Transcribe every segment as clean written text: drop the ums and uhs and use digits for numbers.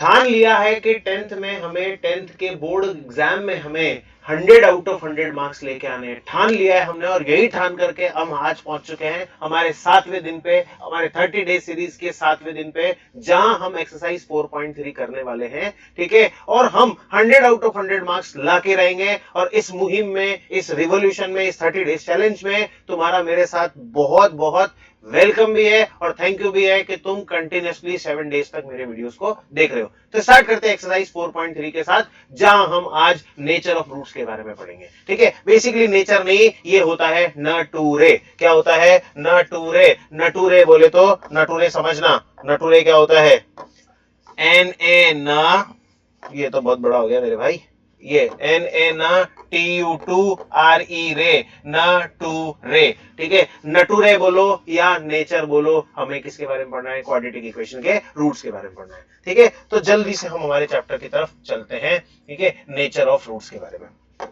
ठान लिया है कि टेंथ में हमें, टेंथ के बोर्ड एग्जाम में हमें 100 आउट ऑफ 100 मार्क्स लेके आने हैं, ठान लिया है हमने। और यही ठान करके हम आज पहुंच चुके हैं हमारे 7वें दिन पे, हमारे 30 डे सीरीज के 7वें दिन पे, जहां हम एक्सरसाइज 4.3 करने वाले हैं। ठीक है, और हम 100 आउट ऑफ 100 मार्क्स ला के रहेंगे। और इस मुहिम में, इस रिवोल्यूशन में, इस 30 डेज चैलेंज में तुम्हारा मेरे साथ बहुत बहुत वेलकम भी है और थैंक यू भी है कि तुम कंटिन्यूसली 7 डेज तक मेरे वीडियोस को देख रहे हो। तो स्टार्ट करते हैं एक्सरसाइज 4.3 के साथ, जहां हम आज नेचर ऑफ रूट्स के बारे में पढ़ेंगे। ठीक है, बेसिकली नेचर नहीं, ये होता है नटूरे। क्या होता है? नटूरे। नटूरे बोले तो, नटूरे समझना, नटूरे क्या होता है? एन ए न, ये तो बहुत बड़ा हो गया मेरे भाई, ये एन ए न टी यू टू आर ई रे, न टू रे। ठीक है, नटूरे बोलो या नेचर बोलो, हमें किसके बारे में पढ़ना है? क्वाड्रेटिक इक्वेशन के रूट्स के बारे में पढ़ना है। ठीक है, तो जल्दी से हम हमारे चैप्टर की तरफ चलते हैं। ठीक है, नेचर ऑफ रूट्स के बारे में।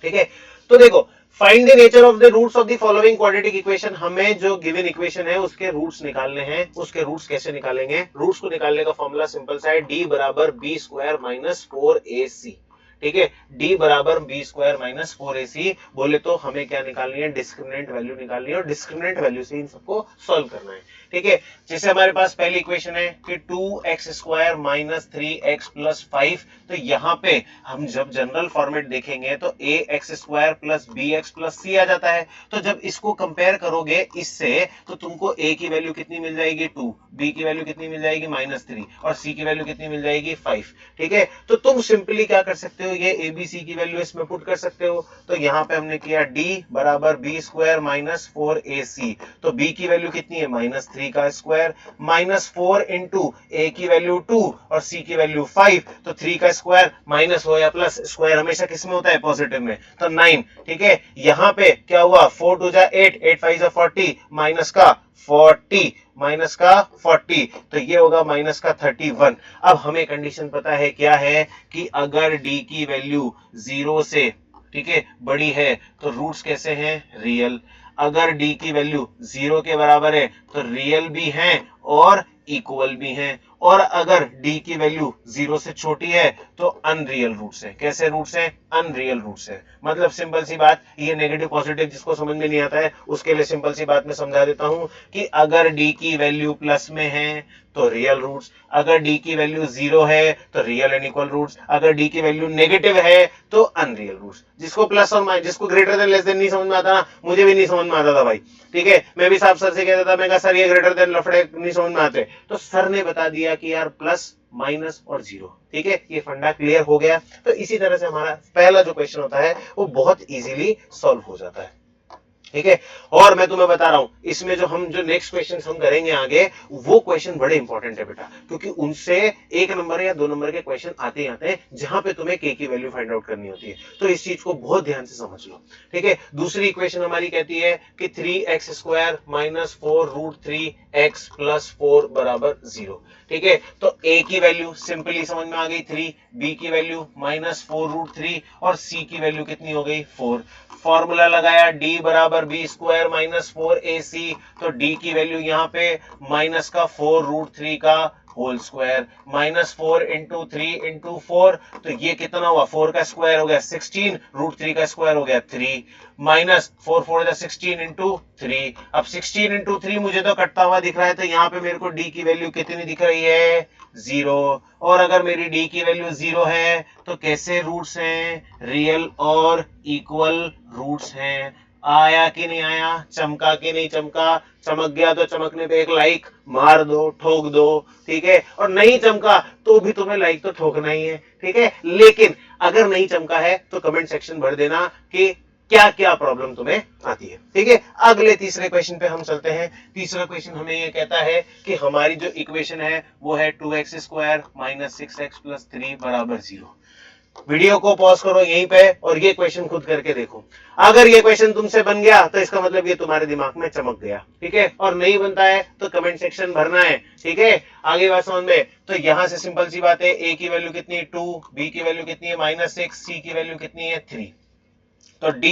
ठीक है, तो देखो, find the nature of the roots of the following quadratic equation. हमें जो गिवन इक्वेशन है उसके रूट्स निकालने हैं। उसके रूट्स कैसे निकालेंगे? रूट्स को निकालने का फॉर्मूला सिंपल सा है, डी बराबर बी स्क्वायर माइनस 4ac। ठीक है, डी बराबर बी स्क्वायर माइनस 4ac बोले तो हमें क्या निकालनी है? डिस्क्रिमिनेंट वैल्यू निकालनी है और डिस्क्रिमिनेंट वैल्यू से इन सबको सॉल्व करना है। ठीक है, जैसे हमारे पास पहली इक्वेशन है कि 2x square minus 3x plus 5, तो यहां पे हम जब जनरल फॉर्मेट देखेंगे तो a x square plus b x plus c आ जाता है। तो जब इसको कंपेयर करोगे इससे, तो तुमको ए की वैल्यू कितनी मिल जाएगी? 2, बी की वैल्यू कितनी मिल जाएगी? -3, और सी की वैल्यू कितनी मिल जाएगी? 5। ठीक है, तो तुम सिंपली क्या कर सकते हो? ये ए बी सी की वैल्यू इसमें पुट कर सकते हो। तो यहां पे हमने किया डी बराबर बी स्क्वायर माइनस 4ac, तो बी की वैल्यू कितनी है? -3 का स्क्वायर, -4 इंटू ए की वैल्यू 2 और सी की वैल्यू 5, तो 3 का स्क्वायर माइनस हो या प्लस, स्क्वायर हमेशा किस में होता है? पॉजिटिव में, तो 9। ठीक है, यहां पे क्या हुआ? 4 2 जा 8, 8 5 जा 40, माइनस का 40, माइनस का 40, तो ये होगा माइनस का 31। अब हमें कंडीशन पता है क्या है कि अगर डी की वैल्यू 0 से, ठीक है, बड़ी है तो रूट्स कैसे हैं? रियल। अगर डी की वैल्यू 0 के बराबर है तो रियल भी हैं और इक्वल भी हैं। और अगर डी की वैल्यू 0 से छोटी है तो अनरियल रूट्स है। कैसे रूट्स हैं? अनरियल रूट्स है। मतलब सिंपल सी बात, ये नेगेटिव पॉजिटिव जिसको समझ में नहीं आता है उसके लिए सिंपल सी बात मैं समझा देता हूं कि अगर डी की वैल्यू प्लस में है तो रियल रूट्स, अगर डी की वैल्यू 0 है तो रियल एंड इक्वल रूट्स, अगर डी की वैल्यू नेगेटिव है तो अनरियल रूट्स। जिसको प्लस और माइनस, जिसको ग्रेटर देन लेस देन नहीं समझ में आता ना, मुझे भी नहीं समझ में आता था भाई। ठीक है, मैं भी साफ सर से कहता था, मैं कहा सर ये ग्रेटर देन लफड़े नहीं समझ में आते, तो सर ने बता दिया कि यार प्लस माइनस और 0। ठीक है, ये फंडा क्लियर हो गया। तो इसी तरह से हमारा पहला जो क्वेश्चन होता है वो बहुत इजीली सॉल्व हो जाता है। ठीक है, और मैं तुम्हें बता रहा हूं इसमें जो नेक्स्ट क्वेश्चन हम करेंगे आगे, वो क्वेश्चन बड़े इंपॉर्टेंट है बेटा, क्योंकि उनसे 1 नंबर या 2 नंबर के क्वेश्चन आते ही आते हैं जहां पे तुम्हें के की वैल्यू फाइंड आउट करनी होती है। तो इस चीज को बहुत ध्यान से समझ लो। ठीक है, दूसरी इक्वेशन हमारी कहती है कि 3x square minus 4 root 3x plus 4 बराबर 0। ठीक है, तो a की वैल्यू सिंपली समझ में आ गई 3, b की वैल्यू -4 रूट 3 और c की वैल्यू कितनी हो गई? 4। फॉर्मूला लगाया d बराबर बी स्क्वायर माइनस 4ac, तो d की वैल्यू यहां पे माइनस का 4 रूट 3 का होल स्क्वायर, -4 इंटू 3 इंटू 4, तो ये कितना हुआ? 4 का स्क्वायर हो गया 16, रूट 3 का स्क्वायर हो गया 3, माइनस 4 4 16 इंटू 3। अब 16 इंटू 3 मुझे तो कटता हुआ दिख रहा है, तो यहां पे मेरे को d की वैल्यू कितनी दिख रही है? 0। और अगर मेरी d की वैल्यू 0 है तो कैसे रूट्स हैं? रियल और इक्वल रूट्स हैं। आया कि नहीं आया? चमका कि नहीं चमका? चमक गया तो चमकने पे एक लाइक मार दो, ठोक दो। ठीक है, और नहीं चमका तो भी तुम्हें लाइक तो ठोकना ही है। ठीक है, लेकिन अगर नहीं चमका है तो कमेंट सेक्शन भर देना कि क्या क्या प्रॉब्लम तुम्हें आती है। ठीक है, अगले तीसरे क्वेश्चन पे हम चलते हैं। तीसरा क्वेश्चन हमें ये कहता है कि हमारी जो इक्वेशन है वो है 2x square minus 6x plus 3 बराबर 0। वीडियो को पॉज करो यहीं पे और ये क्वेश्चन खुद करके देखो। अगर ये क्वेश्चन तुमसे बन गया तो इसका मतलब ये तुम्हारे दिमाग में चमक गया। ठीक है, और नहीं बनता है तो कमेंट सेक्शन भरना है। ठीक है, आगे बात समझ में। तो यहां से सिंपल सी बात है, ए की वैल्यू कितनी है? 2, बी की वैल्यू कितनी है? -6, सी की वैल्यू कितनी है? 3। तो d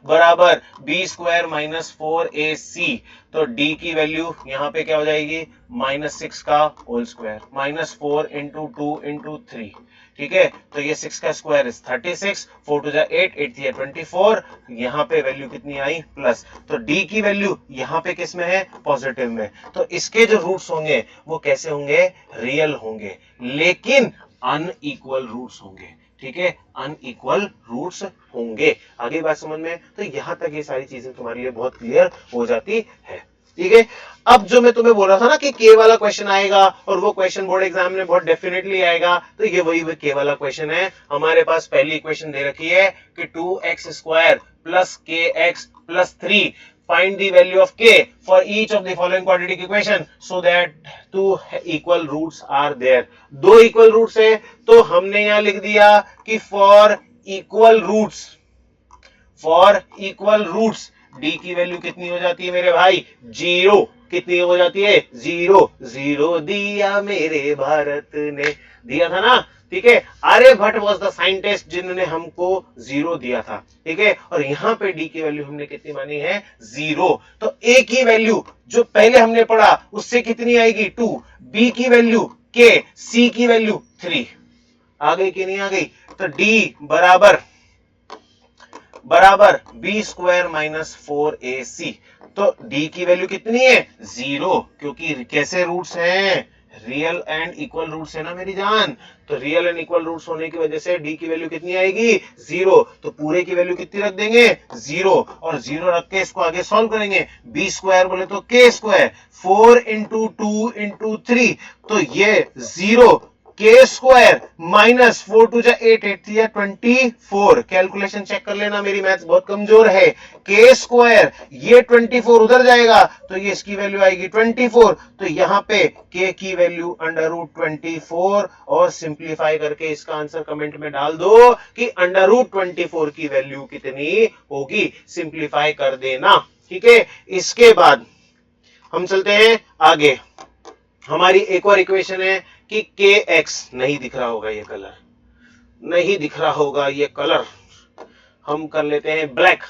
बराबर बी स्क्वायर माइनस 4ac, तो d की वैल्यू यहां पे क्या हो जाएगी, -6 का होल स्क्वायर, -4 इंटू 2 इंटू 3, ठीक है। तो ये 6 का स्क्वायर इज 36, 4 टू जा 8, 8 या 24, यहाँ पे वैल्यू कितनी आई प्लस, तो d की वैल्यू यहाँ पे किस में है, पॉजिटिव में। तो इसके जो रूट्स होंगे वो कैसे होंगे, रियल होंगे, लेकिन अनइक्वल रूट्स होंगे, ठीक है, अनइक्वल रूट्स होंगे। आगे बात समझ में, तो यहां तक ये सारी चीजें तुम्हारे लिए बहुत क्लियर हो जाती है, ठीक है। अब जो मैं तुम्हें बोल रहा था ना कि के वाला क्वेश्चन आएगा और वो क्वेश्चन बोर्ड एग्जाम में बहुत डेफिनेटली आएगा, तो ये वही के वाला क्वेश्चन है। हमारे पास पहली इक्वेशन दे रखी है कि 2x स्क्वायर प्लस के x plus 3, find the value of k for each of the following quadratic equation so that two equal roots are there। दो इक्वल रूट्स है, तो हमने यहां लिख दिया कि for equal roots, for equal roots D की वैल्यू कितनी हो जाती है मेरे भाई, 0। कितनी हो जाती है, 0। 0 दिया मेरे भारत ने, दिया था ना, ठीक है। आर्यभट्ट वाज द साइंटिस्ट जिन्होंने हमको 0 दिया था, ठीक है। और यहां पे डी की वैल्यू हमने कितनी मानी है, 0। तो ए की वैल्यू जो पहले हमने पढ़ा उससे कितनी आएगी, 2, बी की वैल्यू के, सी की वैल्यू 3, आ गई कि नहीं आ गई। तो डी बराबर बराबर बी स्क्वायर माइनस 4ac, तो d की वैल्यू कितनी है, 0, क्योंकि कैसे रूट्स हैं, रियल एंड इक्वल रूट्स है ना मेरी जान। तो रियल एंड इक्वल रूट्स होने की वजह से d की वैल्यू कितनी आएगी, 0। तो पूरे की वैल्यू कितनी रख देंगे, 0, और 0 रख के इसको आगे सॉल्व करेंगे। बी स्क्वायर बोले तो के स्क्वायर, 4 इंटू 2 इंटू 3, तो ये 0 के स्क्वायर माइनस 4 टू जा 8, 8 या 24, कैलकुलेशन चेक कर लेना, मेरी मैथ्स बहुत कमजोर है। के स्क्वायर ये 24 उधर जाएगा तो ये इसकी वैल्यू आएगी 24, तो यहां पे के की वैल्यू अंडर रूट 24, और सिंप्लीफाई करके इसका आंसर कमेंट में डाल दो कि अंडर रूट 24 की वैल्यू कितनी होगी, सिंप्लीफाई कर देना, ठीक है। इसके बाद हम चलते हैं आगे। हमारी एक और इक्वेशन है कि के एक्स, नहीं दिख रहा होगा ये कलर, नहीं दिख रहा होगा ये कलर, हम कर लेते हैं ब्लैक।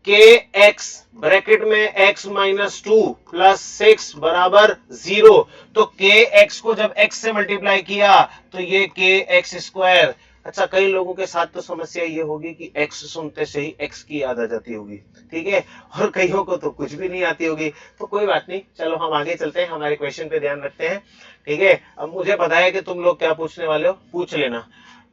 के एक्स ब्रैकेट में x माइनस 2 प्लस 6 बराबर 0, तो के एक्स को जब x से मल्टीप्लाई किया तो ये के एक्स स्क्वायर। अच्छा, कई लोगों के साथ तो समस्या ये होगी कि x सुनते से ही x की याद आ जाती होगी, ठीक है, और कईयों को तो कुछ भी नहीं आती होगी। तो कोई बात नहीं, चलो हम आगे चलते हैं, हमारे क्वेश्चन पे ध्यान रखते हैं, ठीक है। अब मुझे पता है कि तुम लोग क्या पूछने वाले हो, पूछ लेना।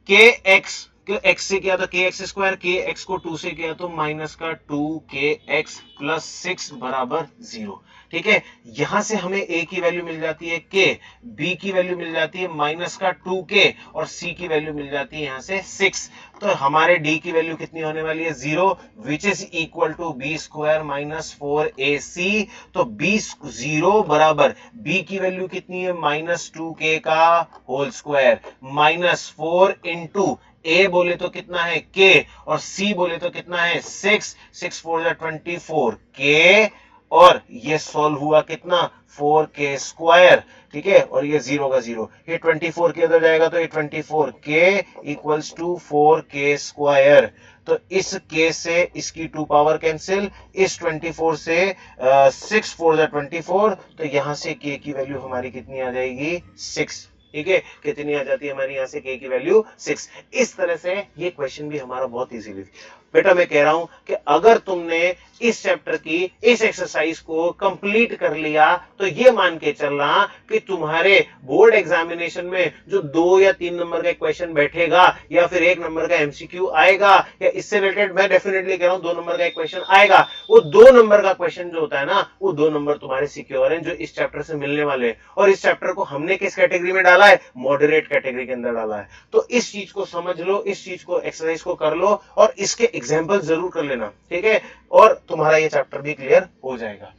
के एक्स एक्स से किया तो के एक्स स्क्वायर, के एक्स को 2 से किया तो माइनस का 2 के एक्स प्लस 6 बराबर 0, ठीक है। यहां से हमें ए की वैल्यू मिल जाती है के, बी की वैल्यू मिल जाती है माइनस का 2 के, और सी की वैल्यू मिल जाती है यहां से 6। तो हमारे डी की वैल्यू कितनी होने वाली है, 0, which is equal to B square minus 4ac। तो बी 0 बराबर बी की वैल्यू कितनी है, माइनस 2k का होल स्क्वायर, माइनस 4 इंटू ए बोले तो कितना है के, और सी बोले तो कितना है 6, 6 4 24 के, और ये सॉल्व हुआ कितना 4k स्क्वायर, ठीक है। और ये 0 का 0, ये 24 के अंदर जाएगा तो ये 24 के इक्वल्स टू 4k स्क्वायर। तो इस k से इसकी 2 पावर कैंसिल, इस 24 से 6 4 24, तो यहां से k की वैल्यू हमारी कितनी आ जाएगी, 6, ठीक है। कितनी आ जाती है हमारी यहां से k की वैल्यू 6। इस तरह से ये क्वेश्चन भी हमारा बहुत इजीली, बेटा मैं कह रहा हूं कि अगर तुमने इस चैप्टर की इस एक्सरसाइज को कंप्लीट कर लिया तो ये मान के चलना कि तुम्हारे बोर्ड एग्जामिनेशन में जो 2 या 3 नंबर का क्वेश्चन बैठेगा या फिर 1 नंबर का एमसीक्यू आएगा, या इससे रिलेटेड मैं डेफिनेटली कह रहा हूं 2 नंबर का क्वेश्चन आएगा, वो 2 नंबर का क्वेश्चन जो होता है ना, वो 2 नंबर तुम्हारे सिक्योर हैं जो इस चैप्टर से मिलने वाले हैं। और इस चैप्टर को हमने किस कैटेगरी में डाला है, मॉडरेट कैटेगरी के अंदर डाला है। तो इस चीज को समझ लो, इस चीज को एक्सरसाइज को कर लो, और इसके एग्जाम्पल जरूर कर लेना, ठीक है, और तुम्हारा ये चैप्टर भी क्लियर हो जाएगा।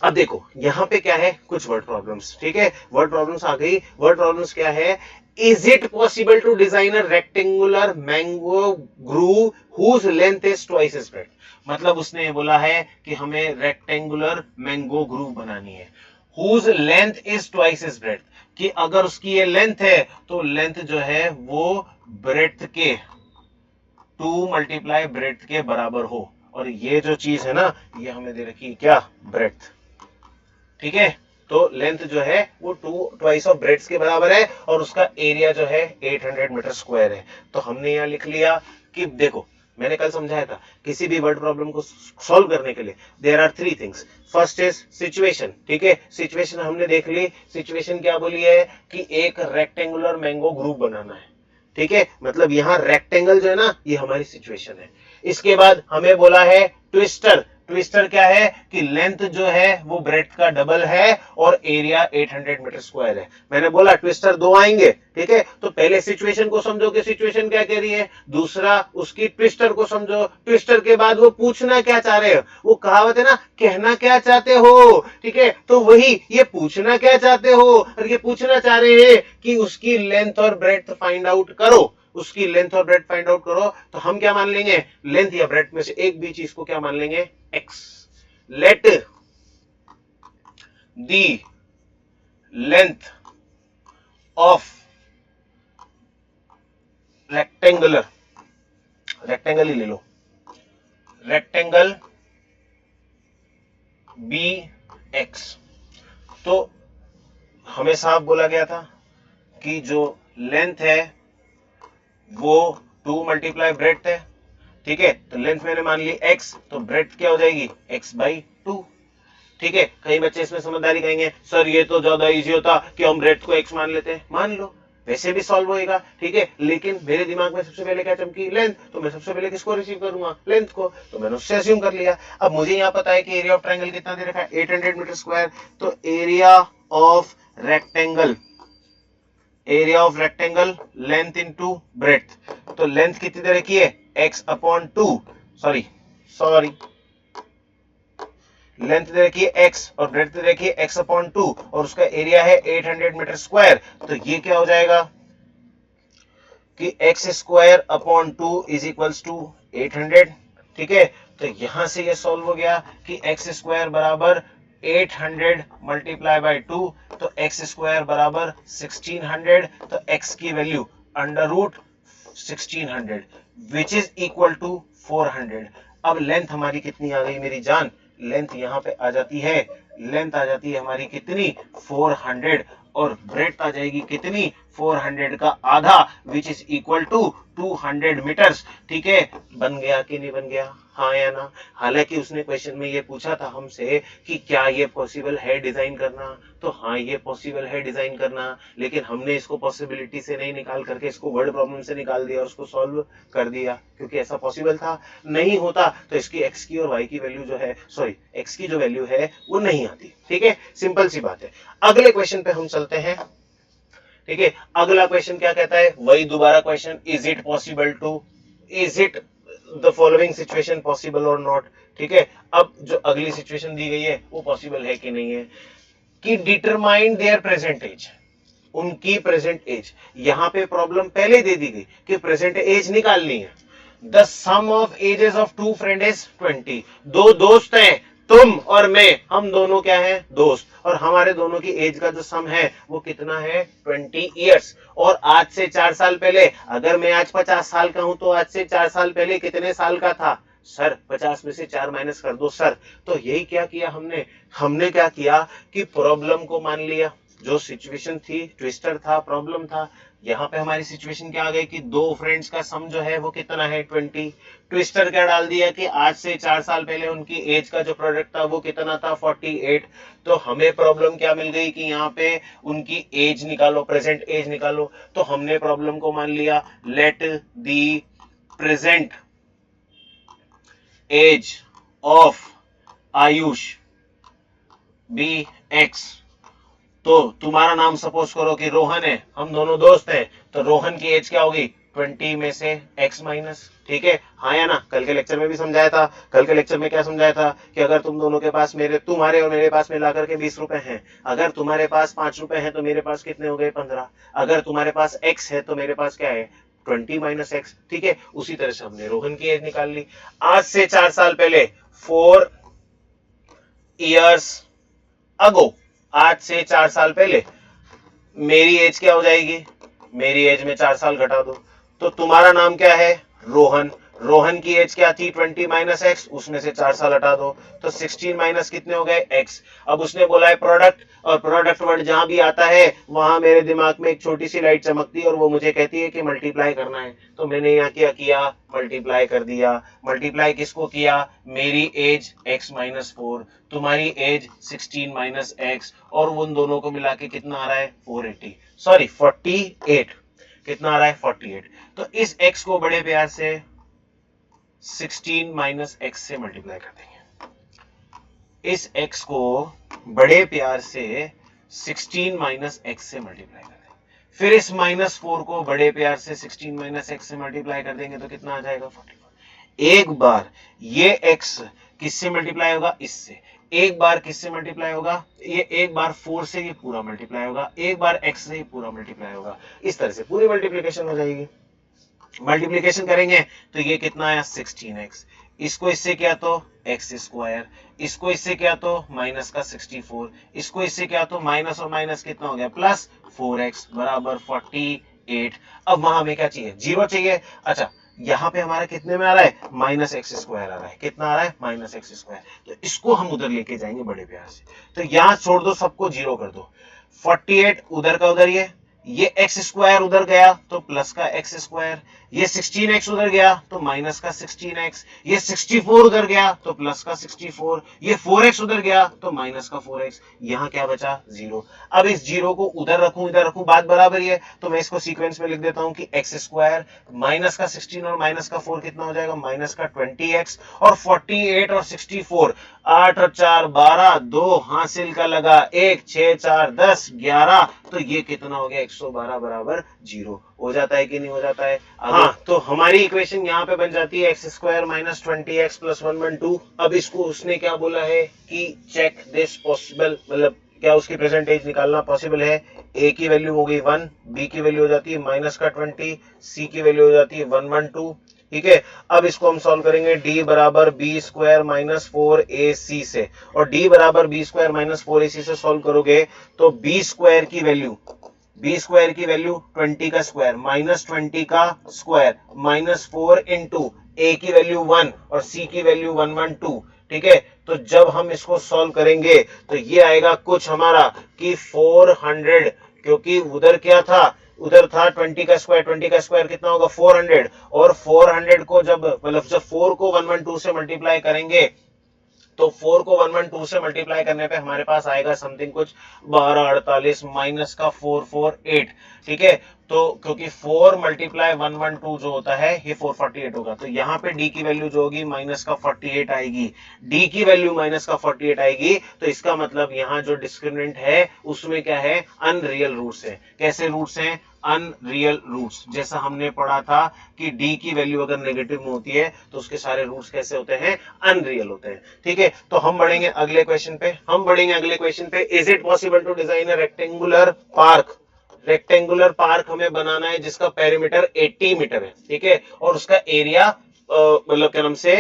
अब देखो यहां पे क्या है, कुछ वर्ड प्रॉब्लम्स, ठीक है, वर्ड प्रॉब्लम्स आ गई। वर्ड प्रॉब्लम्स क्या है, is it possible to design a rectangular mango grove whose length is twice is breadth. मतलब उसने बोला है कि हमें रेक्टेंगुलर मैंगो ग्रूव बनानी है, whose length is twice is breadth, कि अगर उसकी ये लेंथ है तो लेंथ जो है वो ब्रेड्थ के 2 मल्टीप्लाई ब्रेथ के बराबर हो, और ये जो चीज है ना ये हमें दे रखी है क्या, ब्रेथ। ठीक है, तो लेंथ जो है वो 2 ट्वाइस ऑफ ब्रेड्थ के बराबर है और उसका एरिया जो है 800 मीटर स्क्वायर है। तो हमने यहां लिख लिया कि देखो मैंने कल समझाया था किसी भी वर्ड प्रॉब्लम को सॉल्व करने के लिए there are 3 things. First is situation. ठीक है, सिचुएशन हमने देख ली। सिचुएशन क्या बोली है कि एक रेक्टेंगुलर मैंगो ग्रुप बनाना है। ठीक है, मतलब यहां रेक्टेंगल जो है ना ये हमारी सिचुएशन है। इसके बाद हमें बोला है ट्विस्टर। ट्विस्टर क्या है कि लेंथ जो है वो ब्रेड्थ का डबल है और एरिया 800 मीटर स्क्वायर है। मैंने बोला ट्विस्टर 2 आएंगे। ठीक है, तो पहले सिचुएशन को समझो कि सिचुएशन क्या कह रही है, दूसरा उसकी ट्विस्टर को समझो। ट्विस्टर के बाद वो पूछना क्या चाह रहे हो, वो कहावत है ना, कहना क्या चाहते हो। ठीक है, तो वही ये पूछना क्या चाहते हो, और ये पूछना चाह रहे हैं कि उसकी लेंथ और ब्रेड्थ फाइंड आउट करो। उसकी लेंथ और ब्रेड्थ फाइंड आउट करो, तो हम क्या मान लेंगे, लेंथ या ब्रेड्थ में से एक भी चीज को क्या मान लेंगे, x। Let the length of rectangular, rectangle ही ले लो, रेक्टेंगल बी एक्स। तो हमें साफ बोला गया था कि जो लेंथ है वो 2 मल्टीप्लाई ब्रेड्थ है। ठीक है, तो लेंथ मैंने मान ली x, तो ब्रेड्थ क्या हो जाएगी x/2। ठीक है, कई बच्चे इसमें समझदारी कहेंगे सर ये तो ज्यादा इजी होता कि हम ब्रेड्थ को x मान लेते हैं। मान लो, वैसे भी सॉल्व होएगा। ठीक है, लेकिन मेरे दिमाग में सबसे पहले क्या चमकी, लेंथ। तो मैं सबसे पहले किसको रिसीव करूंगा, लेंथ को। तो मैंने उससे अज्यूम कर लिया। अब मुझे यहाँ पता है कि एरिया ऑफ ट्रायंगल कितना दे रखा है, 800 मीटर स्क्वायर। तो area of rectangle, area of rectangle length into breadth. तो लेंथ कितनी दे रखी है, x/2। सॉरी लेंथ दे रखी है x और ब्रेड्थ दे रखी है x/2 और उसका एरिया है 800 मीटर स्क्वायर। तो ये क्या हो जाएगा कि x²/2 इज इक्वल्स टू 800। ठीक है, तो यहां से ये सॉल्व हो गया कि x² बराबर 800 मल्टीप्लाई बाय 2, तो x² बराबर 1600। तो x की value √1600 which is equal to 400। अब लेंथ हमारी कितनी आ गई मेरी जान, लेंथ यहां पे आ जाती है, लेंथ आ जाती है हमारी कितनी, 400, और ब्रेड्थ आ जाएगी कितनी, 400 का आधा which is equal to 200 metres. ठीक है, बन गया कि नहीं बन गया, हाँ या ना। हालांकि उसने क्वेश्चन में ये पूछा था हमसे कि क्या ये पॉसिबल है डिजाइन करना, तो हाँ ये पॉसिबल है डिजाइन करना, लेकिन हमने इसको पॉसिबिलिटी से नहीं निकाल करके इसको वर्ड प्रॉब्लम से निकाल दिया और उसको सॉल्व कर दिया, क्योंकि ऐसा पॉसिबल था। नहीं होता तो इसकी एक्स की और वाई की वैल्यू जो है, सॉरी एक्स की जो वैल्यू है वो नहीं आती। ठीक है, सिंपल सी बात है। अगले क्वेश्चन पे हम चलते हैं। ठीक है, अगला क्वेश्चन क्या कहता है, वही दोबारा question, is it possible to, is it the following situation possible और नॉट। ठीक है, अब जो अगली सिचुएशन दी गई है वो पॉसिबल है कि नहीं है, कि डिटरमाइन देयर प्रेजेंट एज, उनकी प्रेजेंट एज। यहां पे प्रॉब्लम पहले दे दी गई कि प्रेजेंट एज निकालनी है। The sum of ages of two friend is 20। दो दोस्त हैं, तुम और मैं, हम दोनों क्या हैं, दोस्त, और हमारे दोनों की एज का जो सम है वो कितना है, 20 इयर्स। और आज से 4 साल पहले, अगर मैं आज 50 साल का हूं तो आज से 4 साल पहले कितने साल का था, सर 50 में से 4 माइनस कर दो सर। तो यही क्या किया हमने, हमने क्या किया कि प्रॉब्लम को मान लिया, जो सिचुएशन थी ट्विस्टर था, प्रॉब्लम था। यहाँ पे हमारी सिचुएशन क्या आ गई कि दो फ्रेंड्स का सम जो है वो कितना है, 20। ट्विस्टर क्या डाल दिया कि आज से 4 साल पहले उनकी एज का जो प्रोडक्ट था वो कितना था, 48। तो हमें प्रॉब्लम क्या मिल गई कि यहाँ पे उनकी एज निकालो, प्रेजेंट एज निकालो। तो हमने प्रॉब्लम को मान लिया, let the present age of Ayush be X. तो तुम्हारा नाम सपोज करो कि रोहन है, हम दोनों दोस्त हैं, तो रोहन की एज क्या होगी, 20 में से x माइनस। ठीक है, हाँ या ना। कल के लेक्चर में भी समझाया था, कल के लेक्चर में क्या समझाया था कि अगर तुम दोनों के पास, मेरे, तुम्हारे और मेरे पास मिला करके 20 रुपए हैं, अगर तुम्हारे पास 5 रुपए हैं तो मेरे पास कितने हो गए, 15। अगर तुम्हारे पास x है तो मेरे पास क्या है, 20 माइनस एक्स। ठीक है, उसी तरह से हमने रोहन की एज निकाल ली। आज से 4 साल पहले, 4 इयर्स अगो, आज से 4 साल पहले मेरी एज क्या हो जाएगी, मेरी एज में 4 साल घटा दो। तो तुम्हारा नाम क्या है, रोहन। रोहन की एज क्या थी 20 माइनस एक्स, उसमें से 4 साल हटा दो तो 16 माइनस कितने हो गए एक्स। अब उसने बोला है प्रोडक्ट, और प्रोडक्ट वर्ड जहां भी आता है वहां मेरे दिमाग में एक छोटी सी लाइट चमकती है और वो मुझे कहती है कि मल्टीप्लाई करना है। तो मैंने यहाँ क्या किया, मल्टीप्लाई कर दिया। मल्टीप्लाई किसको किया, मेरी एज x माइनस फोर, तुम्हारी एज 16 माइनस एक्स, और उन दोनों को मिला के कितना आ रहा है 480, सॉरी 48, कितना आ रहा है 48। तो इस x को बड़े प्यार से 16 माइनस एक्स से मल्टीप्लाई कर देंगे, इस x को बड़े प्यार से 16 माइनस एक्स से मल्टीप्लाई कर देंगे, फिर इस माइनस फोर को बड़े प्यार से 16 माइनस एक्स से मल्टीप्लाई कर देंगे तो कितना आ जाएगा 44। एक बार ये x किससे मल्टीप्लाई होगा, इससे। एक बार किससे मल्टीप्लाई होगा, ये एक बार 4 से ये पूरा मल्टीप्लाई होगा, एक बार x से ये पूरा मल्टीप्लाई होगा, इस तरह से पूरी मल्टीप्लीकेशन हो जाएगी। मल्टीप्लीकेशन करेंगे तो ये कितना आया 16x, इसको इससे क्या तो एक्स स्क्वायर, इसको इससे क्या तो माइनस का 64, इसको इससे क्या तो माइनस और माइनस कितना हो गया प्लस 4x बराबर 48। अब वहां हमें क्या चाहिए, जीरो चाहिए। अच्छा, यहाँ पे हमारा कितने में आ रहा है माइनस एक्स स्क्वायर आ रहा है, कितना आ रहा है माइनस एक्स स्क्वायर, तो इसको हम उधर लेके जाएंगे बड़े प्यार से। तो यहां छोड़ दो, सबको जीरो कर दो, 48 उधर का उधर, ये एक्स स्क्वायर उधर गया तो प्लस का एक्स स्क्वायर, ये 16x उधर गया तो माइनस का 16x, ये 64 उधर गया तो प्लस का 64, ये 4x उधर गया तो माइनस का 4x, यहां क्या बचा जीरो। अब इस जीरो को उधर रखूं इधर रखूं बात बराबर ही है, तो मैं इसको सीक्वेंस में लिख देता हूं कि एक्स स्क्वायर माइनस का 16 और माइनस का 4 कितना हो जाएगा माइनस का 20x, और 48 और 64, 8 और 4 12, 2 हासिल का लगा 1, 6 4 10 11, तो ये कितना हो गया 112 बराबर जीरो। हो जाता है कि नहीं हो जाता है। हाँ, तो हमारी इक्वेशन यहाँ पे बन जाती है x square minus 20x plus 112। अब इसको उसने क्या बोला है कि चेक दिस पॉसिबल, मतलब क्या उसकी प्रेजेंटेज निकालना पॉसिबल है। ए की वैल्यू हो गई 1, बी की वैल्यू हो जाती है माइनस का 20, सी की वैल्यू हो जाती है 112। ठीक है, अब इसको हम सॉल्व करेंगे d बराबर बी स्क्वायर माइनस 4ac से, और d बराबर बी स्क्वायर माइनस 4ac से सॉल्व करोगे तो बी स्क्वायर की वैल्यू, बी स्क्वायर की वैल्यू 20 का स्क्वायर माइनस 20 का स्क्वायर माइनस 4 इंटू ए की वैल्यू 1 और सी की वैल्यू 112। ठीक है, तो जब हम इसको सॉल्व करेंगे तो ये आएगा कुछ हमारा कि 400, क्योंकि उधर क्या था, उधर था 20 का स्क्वायर, 20 का स्क्वायर कितना होगा 400, और 400 को जब मतलब जब 4 को 112 से मल्टीप्लाई करेंगे तो 4 को 112 से मल्टीप्लाई करने पे हमारे पास आएगा समथिंग कुछ 1248 माइनस का 448। ठीक है, तो क्योंकि 4 मल्टीप्लाई 112 जो होता है ये 448 होगा, तो यहाँ पे d की वैल्यू जो होगी माइनस का 48 आएगी, d की वैल्यू माइनस का 48 आएगी, तो इसका मतलब यहाँ जो डिस्क्रिमिनेंट है उसमें क्या है अनरियल रूट्स है। कैसे रूट्स हैं, अनरियल रूट्स, जैसा हमने पढ़ा था कि d की वैल्यू अगर नेगेटिव में होती है तो उसके सारे रूट्स कैसे होते हैं अनरियल होते हैं। ठीक है, तो हम बढ़ेंगे अगले क्वेश्चन पे, is it possible to design a rectangular park, rectangular park हमें बनाना है जिसका पेरीमीटर 80 मीटर है। ठीक है, और उसका एरिया मतलब क्या नाम से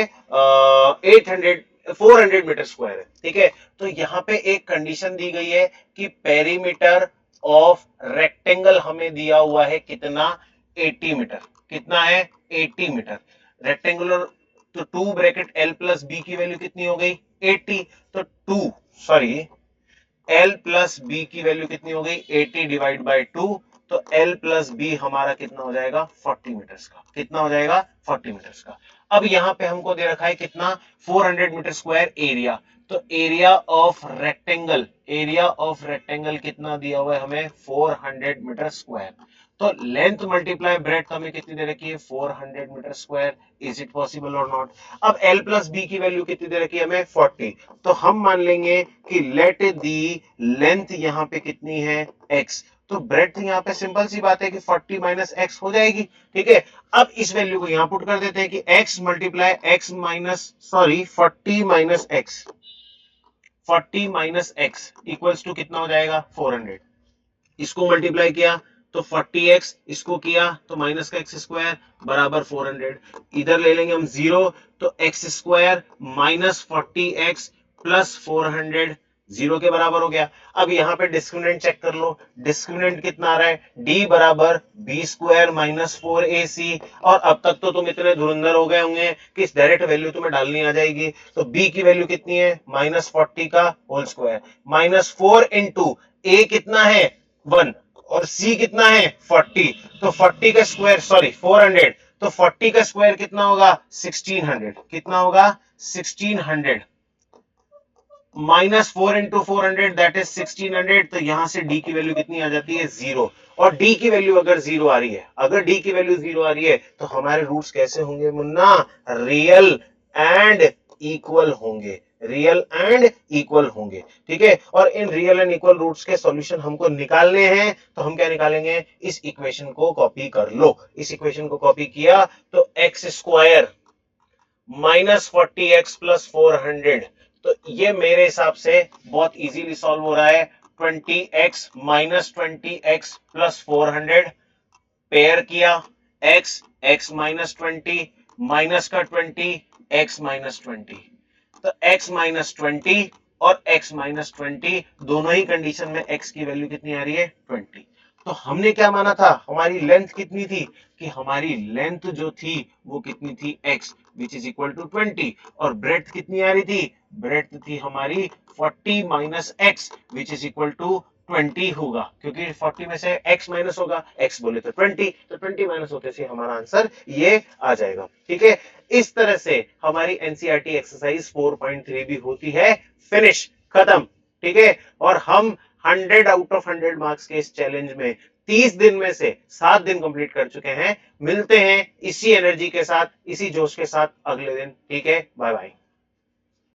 400 मीटर स्क्वायर है। ठीक है, तो यहाँ पे एक कंडीशन दी गई है कि पेरीमीटर ऑफ रेक्टेंगल हमें दिया हुआ है कितना 80 मीटर, कितना है 80 मीटर रेक्टेंगुलर, तो 2 ब्रैकेट एल प्लस बी की वैल्यू कितनी हो गई 80, तो 2 सॉरी एल प्लस बी की वैल्यू कितनी हो गई 80 डिवाइड बाई 2, तो एल प्लस बी हमारा कितना हो जाएगा 40 मीटर्स का, कितना हो जाएगा 40 मीटर्स का। अब यहाँ पे हमको दे रखा है कितना 400 मीटर स्क्वायर एरिया, तो area of rectangle, area of rectangle कितना दिया हुआ है हमें 400 मीटर स्क्वायर, तो लेंथ मल्टीप्लाई ब्रेड्थ हमें कितनी दे रखी है 400 metre square, is it possible और नॉट। अब एल प्लस बी की वैल्यू कितनी दे रखी है हमें 40, तो हम मान लेंगे कि लेट दी लेंथ यहाँ पे कितनी है x, तो ब्रेड्थ यहाँ पे सिंपल सी बात है कि 40 माइनस एक्स हो जाएगी। ठीक है, अब इस वैल्यू को यहाँ पुट कर देते हैं कि x multiply x minus sorry 40 minus X, 40 minus X equals to कितना हो जाएगा 400, इसको मल्टीप्लाई किया तो 40x, इसको किया तो माइनस का एक्स स्क्वायर बराबर 400, इधर ले लेंगे हम जीरो, तो x square minus 40x plus 400 0 के बराबर हो गया। अब यहाँ पे डिस्क्रिमिनेंट चेक कर लो, डिस्क्रिमिनेंट कितना आ रहा है, d बराबर बी स्क्वायर माइनस 4ac। और अब तक तो तुम इतने धुरंधर हो गए होंगे कि इस डायरेक्ट वैल्यू तुम्हें डालनी आ जाएगी। तो b की वैल्यू कितनी है, -40 का होल स्क्वायर, -4 इंटू a कितना है 1 और c कितना है 40, तो 40 का स्क्वायर सॉरी 400, तो 40 का स्क्वायर कितना होगा 1600, कितना होगा 1600, -4 इंटू 400 दैट इज 1600। तो यहां से d की वैल्यू कितनी आ जाती है 0। और d की वैल्यू अगर 0 आ रही है, अगर d की वैल्यू 0 आ रही है तो हमारे रूट्स कैसे होंगे मुन्ना, रियल एंड इक्वल होंगे, रियल एंड इक्वल होंगे। ठीक है, और इन रियल एंड इक्वल रूट्स के सॉल्यूशन हमको निकालने हैं, तो हम क्या निकालेंगे, इस इक्वेशन को कॉपी कर लो। इस इक्वेशन को कॉपी किया तो एक्स स्क्वायर -40x प्लस 400, तो ये मेरे हिसाब से बहुत इजीली सॉल्व हो रहा है। 20x -20x प्लस 400 पेयर किया, x माइनस 20 माइनस का 20 x माइनस 20, तो x माइनस 20 और x माइनस 20 दोनों ही कंडीशन में x की वैल्यू कितनी आ रही है 20। तो हमने क्या माना था, हमारी लेंथ कितनी थी, कि हमारी लेंथ जो थी वो कितनी थी x which is equal to 20, और ब्रेड्थ कितनी आ रही थी, ब्रेड्थ थी हमारी 40 minus x which is equal to 20 होगा, क्योंकि 40 में से x माइनस होगा, x बोले तो 20, तो 20 माइनस होते से हमारा आंसर ये आ जाएगा। ठीक है, इस तरह से हमारी एनसीईआरटी एक्सरसाइज 4.3 भी होती है फिनिश, खत्म। ठीक है, और हम 100 आउट ऑफ 100 मार्क्स के इस चैलेंज में 30 दिन में से 7 दिन कंप्लीट कर चुके हैं। मिलते हैं इसी एनर्जी के साथ, इसी जोश के साथ अगले दिन। ठीक है, बाय बाय।